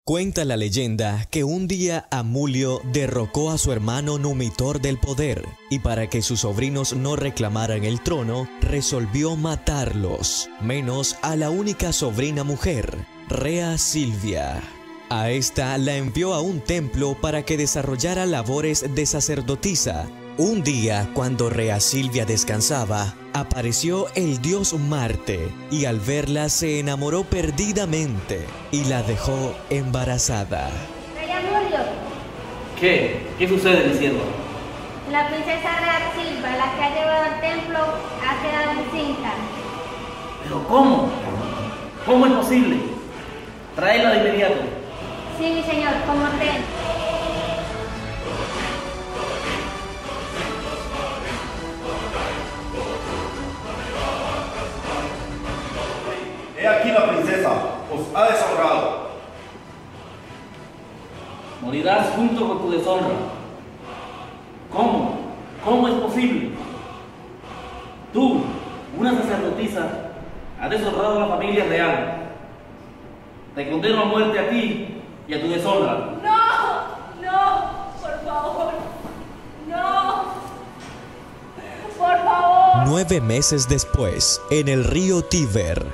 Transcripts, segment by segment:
Cuenta la leyenda que un día Amulio derrocó a su hermano Numitor del poder y para que sus sobrinos no reclamaran el trono, resolvió matarlos, menos a la única sobrina mujer, Rea Silvia. A esta la envió a un templo para que desarrollara labores de sacerdotisa. Un día, cuando Rea Silvia descansaba, apareció el dios Marte y al verla se enamoró perdidamente y la dejó embarazada. Rey Amulio. ¿Qué? ¿Qué sucede, mi siervo? La princesa Rea Silvia, la que ha llevado al templo, ha quedado encinta. ¿Pero cómo? ¿Cómo es posible? Tráela de inmediato. Sí, mi señor, como ordena. He aquí la princesa, os ha deshonrado. Morirás junto con tu deshonra. ¿Cómo? ¿Cómo es posible? Tú, una sacerdotisa, has deshonrado a la familia real. Te condeno a muerte a ti y a tu deshonra. ¡No! ¡No! ¡Por favor! ¡No! ¡Por favor! 9 meses después, en el río Tíber,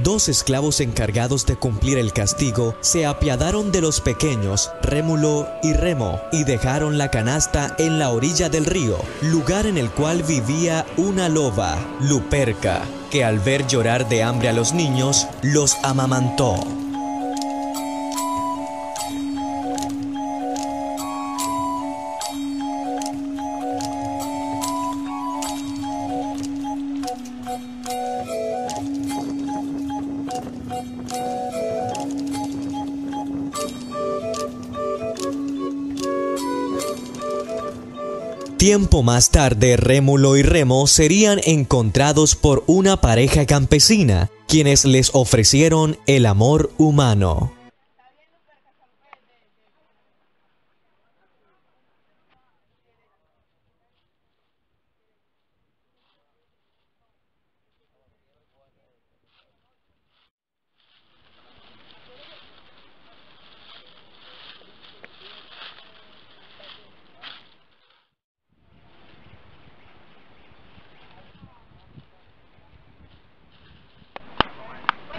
2 esclavos encargados de cumplir el castigo se apiadaron de los pequeños Rémulo y Remo y dejaron la canasta en la orilla del río, lugar en el cual vivía una loba, Luperca, que al ver llorar de hambre a los niños, los amamantó. Tiempo más tarde, Rémulo y Remo serían encontrados por una pareja campesina, quienes les ofrecieron el amor humano.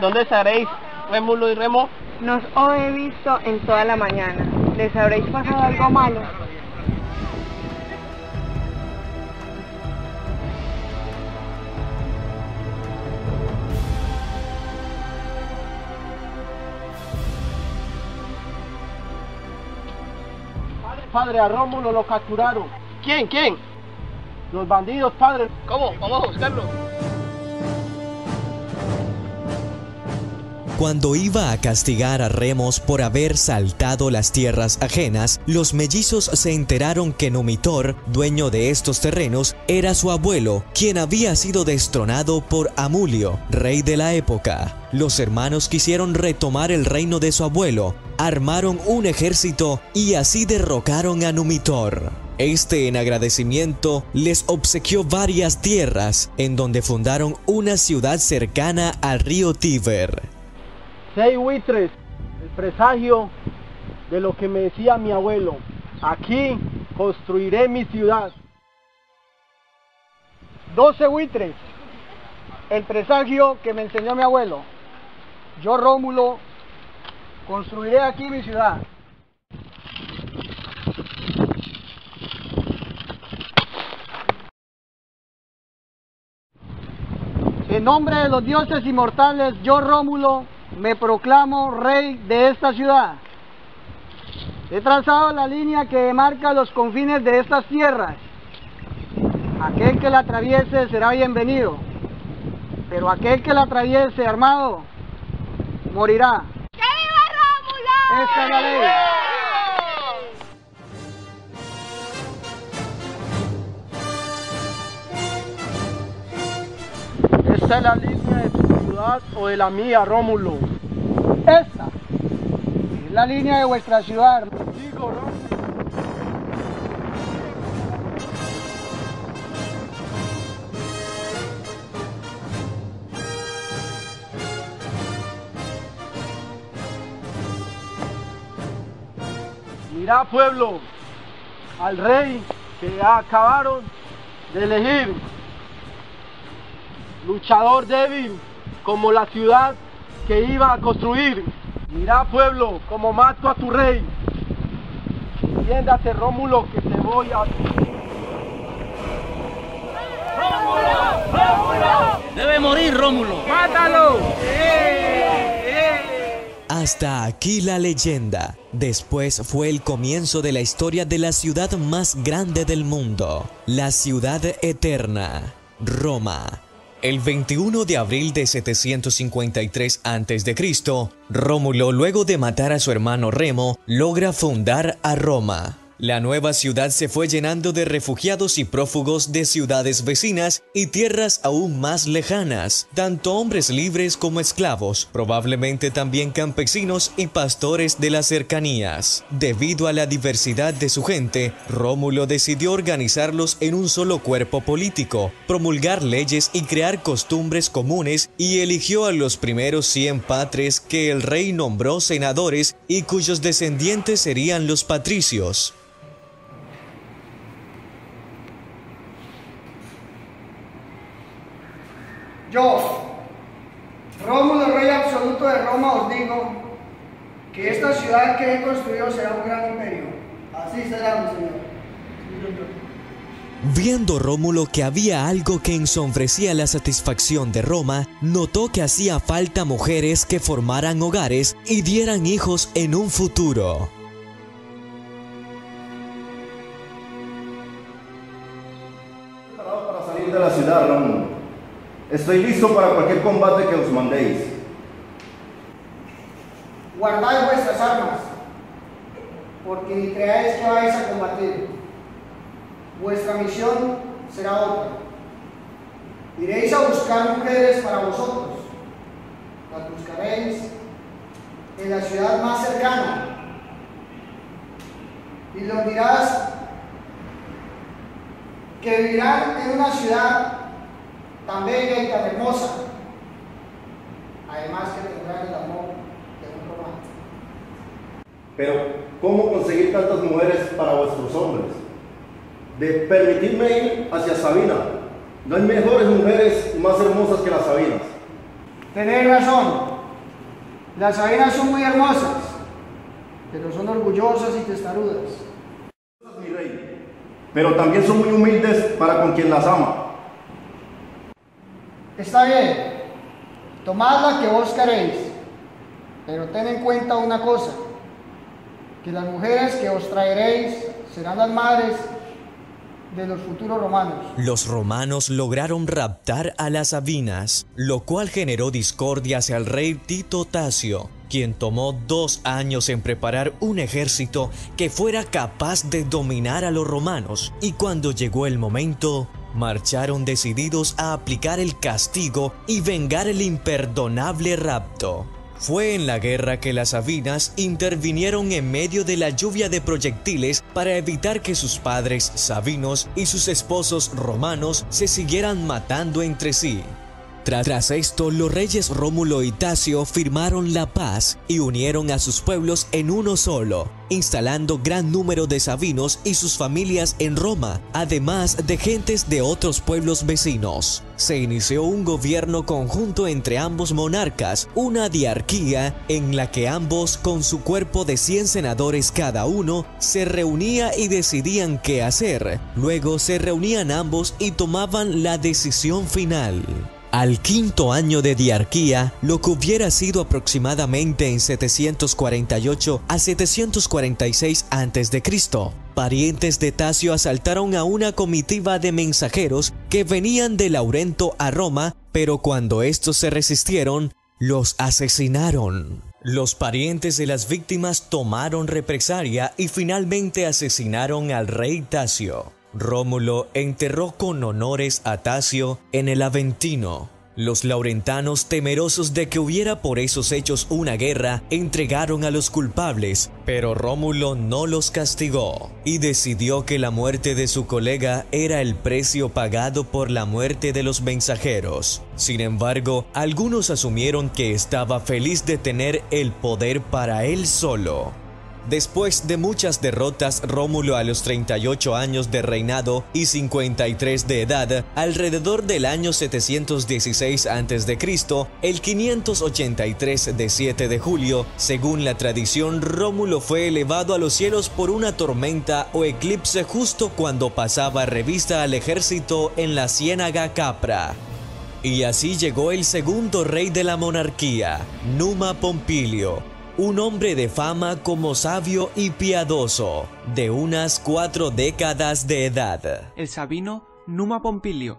¿Dónde estaréis, Rémulo y Remo? Nos os he visto en toda la mañana. ¿Les habréis pasado algo malo? Padre, a Rómulo lo capturaron. ¿Quién? ¿Quién? Los bandidos, padre. ¿Cómo? Vamos a buscarlo. Cuando iba a castigar a Remos por haber saltado las tierras ajenas, los mellizos se enteraron que Numitor, dueño de estos terrenos, era su abuelo, quien había sido destronado por Amulio, rey de la época. Los hermanos quisieron retomar el reino de su abuelo, armaron un ejército y así derrocaron a Numitor. Este, en agradecimiento, les obsequió varias tierras, en donde fundaron una ciudad cercana al río Tíber. 6 buitres, el presagio de lo que me decía mi abuelo. Aquí construiré mi ciudad. 12 buitres, el presagio que me enseñó mi abuelo. Yo, Rómulo, construiré aquí mi ciudad. En nombre de los dioses inmortales, yo, Rómulo, me proclamo rey de esta ciudad. He trazado la línea que demarca los confines de estas tierras. Aquel que la atraviese será bienvenido, pero aquel que la atraviese armado morirá. ¡Que viva Rómulo! Esta es la ley. Esta es la línea de tu ciudad o de la mía, Rómulo. Esta es la línea de vuestra ciudad. Digo, Rómulo. Mirá, pueblo, al rey que acabaron de elegir, luchador débil como la ciudad que iba a construir. Mirá, pueblo, como mato a tu rey. Entiéndase, Rómulo, que te voy a... ¡Debe morir, Rómulo! ¡Mátalo! Hasta aquí la leyenda. Después fue el comienzo de la historia de la ciudad más grande del mundo, la ciudad eterna, Roma. El 21 de abril de 753 a.C., Rómulo, luego de matar a su hermano Remo, logra fundar a Roma. La nueva ciudad se fue llenando de refugiados y prófugos de ciudades vecinas y tierras aún más lejanas, tanto hombres libres como esclavos, probablemente también campesinos y pastores de las cercanías. Debido a la diversidad de su gente, Rómulo decidió organizarlos en un solo cuerpo político, promulgar leyes y crear costumbres comunes, y eligió a los primeros 100 patres que el rey nombró senadores y cuyos descendientes serían los patricios. Yo, Rómulo, rey absoluto de Roma, os digo que esta ciudad que he construido será un gran imperio. Así será, mi señor. Viendo Rómulo que había algo que ensombrecía la satisfacción de Roma, notó que hacía falta mujeres que formaran hogares y dieran hijos en un futuro. Preparado para salir de la ciudad, Rómulo. Estoy listo para cualquier combate que os mandéis. Guardad vuestras armas, porque ni creáis que vais a combatir. Vuestra misión será otra. Iréis a buscar mujeres para vosotros. Las buscaréis en la ciudad más cercana. Y los dirás que vivirán en una ciudad tan bella y tan hermosa, además que tendrán el amor de un romano. Pero, ¿cómo conseguir tantas mujeres para vuestros hombres? Permitidme ir hacia Sabina. No hay mejores mujeres más hermosas que las sabinas. Tenéis razón, las sabinas son muy hermosas, pero son orgullosas y testarudas. Mi rey, pero también son muy humildes para con quien las ama. Está bien, tomad la que vos queréis, pero ten en cuenta una cosa, que las mujeres que os traeréis serán las madres de los futuros romanos. Los romanos lograron raptar a las sabinas, lo cual generó discordia hacia el rey Tito Tasio, quien tomó 2 años en preparar un ejército que fuera capaz de dominar a los romanos, y cuando llegó el momento, marcharon decididos a aplicar el castigo y vengar el imperdonable rapto. Fue en la guerra que las sabinas intervinieron en medio de la lluvia de proyectiles para evitar que sus padres sabinos y sus esposos romanos se siguieran matando entre sí. Tras esto, los reyes Rómulo y Tasio firmaron la paz y unieron a sus pueblos en uno solo, instalando gran número de sabinos y sus familias en Roma, además de gentes de otros pueblos vecinos. Se inició un gobierno conjunto entre ambos monarcas, una diarquía en la que ambos, con su cuerpo de 100 senadores cada uno, se reunía y decidían qué hacer. Luego se reunían ambos y tomaban la decisión final. Al 5º año de diarquía, lo que hubiera sido aproximadamente en 748 a 746 a.C., parientes de Tasio asaltaron a una comitiva de mensajeros que venían de Laurento a Roma, pero cuando estos se resistieron, los asesinaron. Los parientes de las víctimas tomaron represalia y finalmente asesinaron al rey Tasio. Rómulo enterró con honores a Tasio en el Aventino. Los laurentanos, temerosos de que hubiera por esos hechos una guerra, entregaron a los culpables, pero Rómulo no los castigó y decidió que la muerte de su colega era el precio pagado por la muerte de los mensajeros. Sin embargo, algunos asumieron que estaba feliz de tener el poder para él solo. Después de muchas derrotas, Rómulo a los 38 años de reinado y 53 de edad, alrededor del año 716 a.C., el 583 de 7 de julio, según la tradición, Rómulo fue elevado a los cielos por una tormenta o eclipse justo cuando pasaba revista al ejército en la ciénaga Capra. Y así llegó el segundo rey de la monarquía, Numa Pompilio, un hombre de fama como sabio y piadoso, de unas 4 décadas de edad. El sabino Numa Pompilio.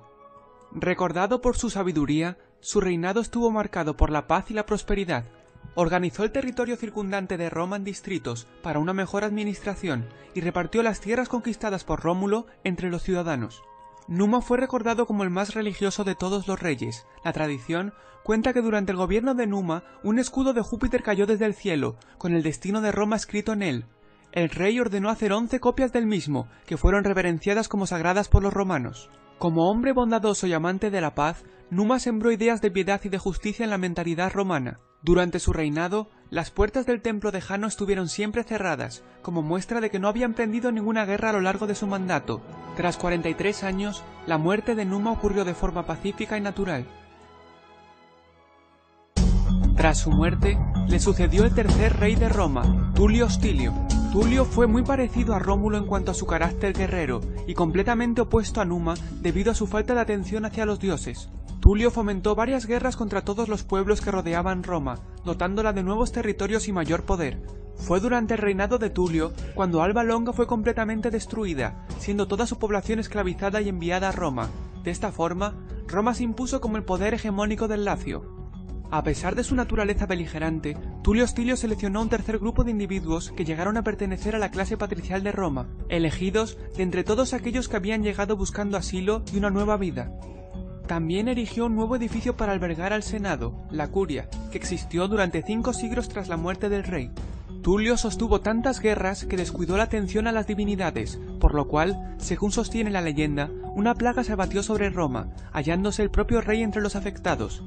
Recordado por su sabiduría, su reinado estuvo marcado por la paz y la prosperidad. Organizó el territorio circundante de Roma en distritos para una mejor administración y repartió las tierras conquistadas por Rómulo entre los ciudadanos. Numa fue recordado como el más religioso de todos los reyes. La tradición cuenta que durante el gobierno de Numa, un escudo de Júpiter cayó desde el cielo, con el destino de Roma escrito en él. El rey ordenó hacer 11 copias del mismo, que fueron reverenciadas como sagradas por los romanos. Como hombre bondadoso y amante de la paz, Numa sembró ideas de piedad y de justicia en la mentalidad romana. Durante su reinado, las puertas del templo de Jano estuvieron siempre cerradas, como muestra de que no había emprendido ninguna guerra a lo largo de su mandato. Tras 43 años, la muerte de Numa ocurrió de forma pacífica y natural. Tras su muerte, le sucedió el tercer rey de Roma, Tulio Hostilio. Tulio fue muy parecido a Rómulo en cuanto a su carácter guerrero, y completamente opuesto a Numa debido a su falta de atención hacia los dioses. Tulio fomentó varias guerras contra todos los pueblos que rodeaban Roma, dotándola de nuevos territorios y mayor poder. Fue durante el reinado de Tulio cuando Alba Longa fue completamente destruida, siendo toda su población esclavizada y enviada a Roma. De esta forma, Roma se impuso como el poder hegemónico del Lacio. A pesar de su naturaleza beligerante, Tulio Hostilio seleccionó un tercer grupo de individuos que llegaron a pertenecer a la clase patricial de Roma, elegidos de entre todos aquellos que habían llegado buscando asilo y una nueva vida. También erigió un nuevo edificio para albergar al Senado, la Curia, que existió durante 5 siglos tras la muerte del rey. Tulio sostuvo tantas guerras que descuidó la atención a las divinidades, por lo cual, según sostiene la leyenda, una plaga se abatió sobre Roma, hallándose el propio rey entre los afectados.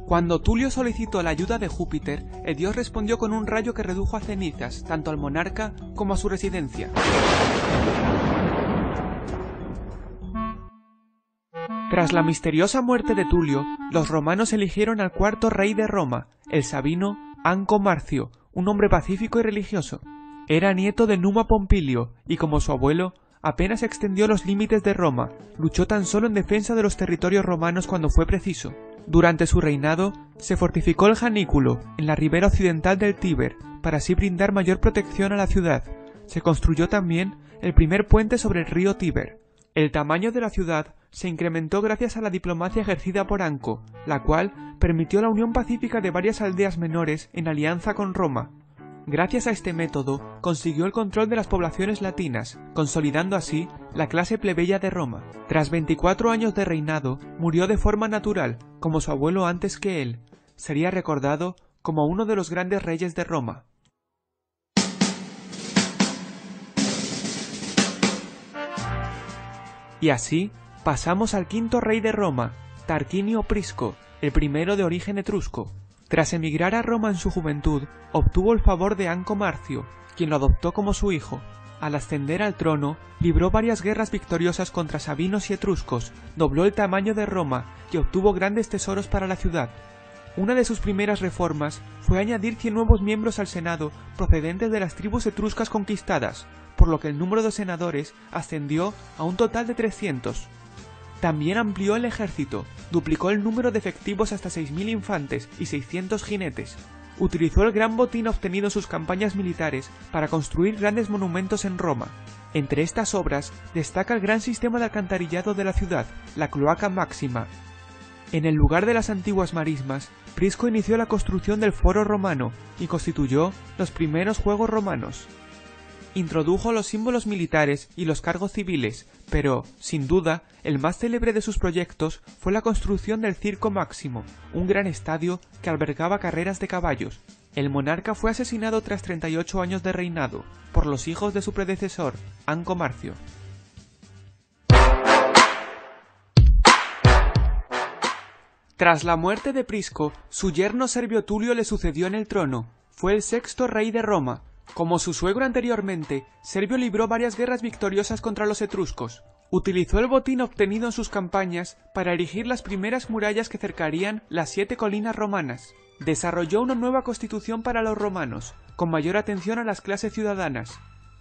Cuando Tulio solicitó la ayuda de Júpiter, el dios respondió con un rayo que redujo a cenizas tanto al monarca como a su residencia. Tras la misteriosa muerte de Tulio, los romanos eligieron al cuarto rey de Roma, el sabino Anco Marcio, un hombre pacífico y religioso. Era nieto de Numa Pompilio, y como su abuelo, apenas extendió los límites de Roma, luchó tan solo en defensa de los territorios romanos cuando fue preciso. Durante su reinado, se fortificó el Janículo, en la ribera occidental del Tíber, para así brindar mayor protección a la ciudad. Se construyó también el primer puente sobre el río Tíber. El tamaño de la ciudad se incrementó gracias a la diplomacia ejercida por Anco, la cual permitió la unión pacífica de varias aldeas menores en alianza con Roma. Gracias a este método, consiguió el control de las poblaciones latinas, consolidando así la clase plebeya de Roma. Tras 24 años de reinado, murió de forma natural, como su abuelo antes que él. Sería recordado como uno de los grandes reyes de Roma. Y así, pasamos al quinto rey de Roma, Tarquinio Prisco, el primero de origen etrusco. Tras emigrar a Roma en su juventud, obtuvo el favor de Anco Marcio, quien lo adoptó como su hijo. Al ascender al trono, libró varias guerras victoriosas contra sabinos y etruscos, dobló el tamaño de Roma y obtuvo grandes tesoros para la ciudad. Una de sus primeras reformas fue añadir 100 nuevos miembros al Senado procedentes de las tribus etruscas conquistadas, por lo que el número de senadores ascendió a un total de 300. También amplió el ejército, duplicó el número de efectivos hasta 6.000 infantes y 600 jinetes. Utilizó el gran botín obtenido en sus campañas militares para construir grandes monumentos en Roma. Entre estas obras destaca el gran sistema de alcantarillado de la ciudad, la Cloaca Máxima. En el lugar de las antiguas marismas, Prisco inició la construcción del Foro Romano y constituyó los primeros Juegos Romanos. Introdujo los símbolos militares y los cargos civiles, pero, sin duda, el más célebre de sus proyectos fue la construcción del Circo Máximo, un gran estadio que albergaba carreras de caballos. El monarca fue asesinado tras 38 años de reinado, por los hijos de su predecesor, Anco Marcio. Tras la muerte de Prisco, su yerno Servio Tulio le sucedió en el trono. Fue el sexto rey de Roma. Como su suegro anteriormente, Servio libró varias guerras victoriosas contra los etruscos. Utilizó el botín obtenido en sus campañas para erigir las primeras murallas que cercarían las 7 colinas romanas. Desarrolló una nueva constitución para los romanos, con mayor atención a las clases ciudadanas.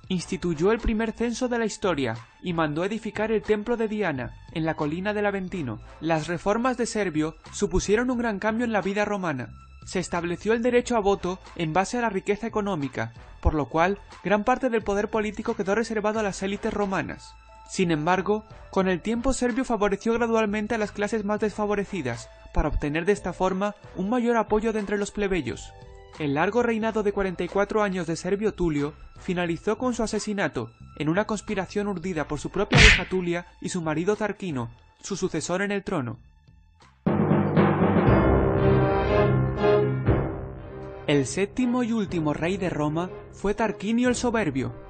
Instituyó el primer censo de la historia y mandó edificar el templo de Diana, en la colina del Aventino. Las reformas de Servio supusieron un gran cambio en la vida romana. Se estableció el derecho a voto en base a la riqueza económica, por lo cual gran parte del poder político quedó reservado a las élites romanas. Sin embargo, con el tiempo Servio favoreció gradualmente a las clases más desfavorecidas, para obtener de esta forma un mayor apoyo de entre los plebeyos. El largo reinado de 44 años de Servio Tulio finalizó con su asesinato, en una conspiración urdida por su propia hija Tulia y su marido Tarquino, su sucesor en el trono. El séptimo y último rey de Roma fue Tarquinio el Soberbio.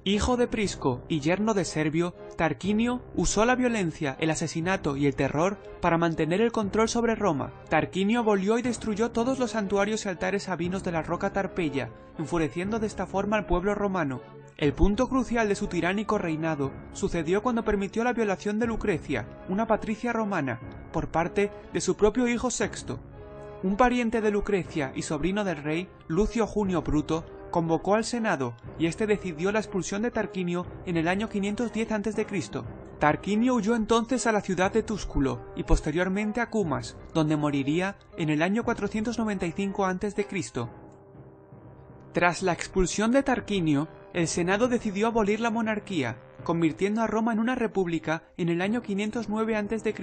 Hijo de Prisco y yerno de Servio, Tarquinio usó la violencia, el asesinato y el terror para mantener el control sobre Roma. Tarquinio abolió y destruyó todos los santuarios y altares sabinos de la roca Tarpeya, enfureciendo de esta forma al pueblo romano. El punto crucial de su tiránico reinado sucedió cuando permitió la violación de Lucrecia, una patricia romana, por parte de su propio hijo Sexto. Un pariente de Lucrecia y sobrino del rey, Lucio Junio Bruto, convocó al Senado y este decidió la expulsión de Tarquinio en el año 510 a.C. Tarquinio huyó entonces a la ciudad de Túsculo y posteriormente a Cumas, donde moriría en el año 495 a.C. Tras la expulsión de Tarquinio, el Senado decidió abolir la monarquía, convirtiendo a Roma en una república en el año 509 a.C.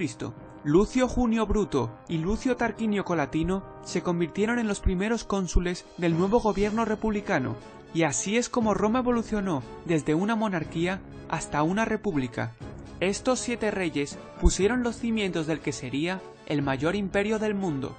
Lucio Junio Bruto y Lucio Tarquinio Colatino se convirtieron en los primeros cónsules del nuevo gobierno republicano, y así es como Roma evolucionó desde una monarquía hasta una república. Estos 7 reyes pusieron los cimientos del que sería el mayor imperio del mundo.